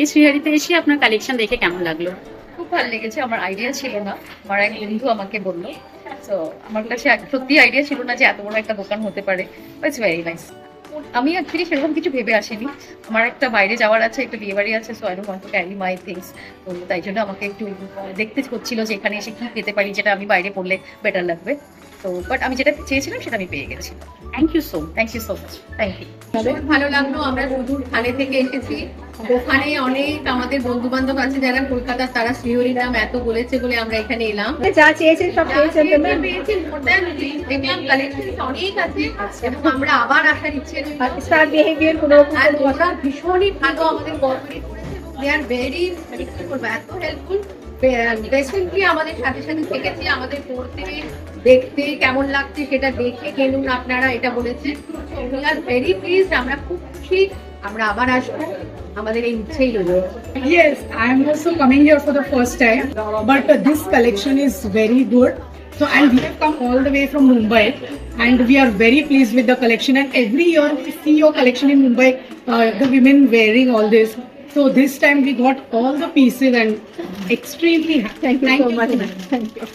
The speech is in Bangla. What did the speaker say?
এই শ্রীহারিতে এসে আপনার কালেকশন দেখে কেমন লাগলো? খুব ভালো লেগেছে। আমার আইডিয়া ছিল না, আমার এক বন্ধু আমাকে বললো। তো আমার কাছে সত্যি আইডিয়া ছিল না যে এত বড় একটা দোকান হতে পারে। It's very nice. আমি অ্যাকচুয়ালি সেরকম কিছু ভেবে আসিনি। আমার একটা বাইরে যাওয়ার আছে, একটা বিয়ে বাড়ি আছে, so I don't want to carry my things. তো তাই জন্য আমাকে একটু দেখতে হচ্ছিল যে এখানে এসে কি পেতে পারি যেটা আমি বাইরে পড়লে বেটার লাগবে। তো বাট আমি যেটা চেয়েছিলাম সেটা আমি পেয়ে গেছি। Thank you so thank you so much. Thank you. খুব ভালো লাগলো। আমরা সুদূর থানে থেকে এসেছি। ওখানে অনেক আমাদের বন্ধু বান্ধব আছে যারা কলকাতার, তারা শ্রীহরির নাম এত বলেছে বলে আমরা এখানে এলাম। যা চেয়েছেন সব পেয়েছেন তো ম্যাম। দেখলাম কালেকশন অনেক আছে এবং আমরা আবার আসার ইচ্ছে স্টার বিহেভিয়ার কোনো আর ওরা ভীষণই ভালো আমাদের কোঅপারেট করেছে এবং দে আর ভেরি কি বলবো এত হেল্পফুল। রিসেন্টলি আমাদের সাথে সাথে থেকেছে, আমাদের পড়তে দেখতে কেমন লাগছে সেটা দেখে কিনুন আপনারা, এটা বলেছে। উই আর ভেরি প্লিজড, আমরা খুব খুশি, আমরা আবার আসবো, আমাদের এই ইচ্ছেই রইল। Yes, I am also coming here for the first time, but this collection is very good. So, and we have come all the way from Mumbai, and we are very pleased with the collection. And every year we see your collection in Mumbai, the women wearing all this. So this time we got all the pieces and extremely happy. Thank you so much. Thank you.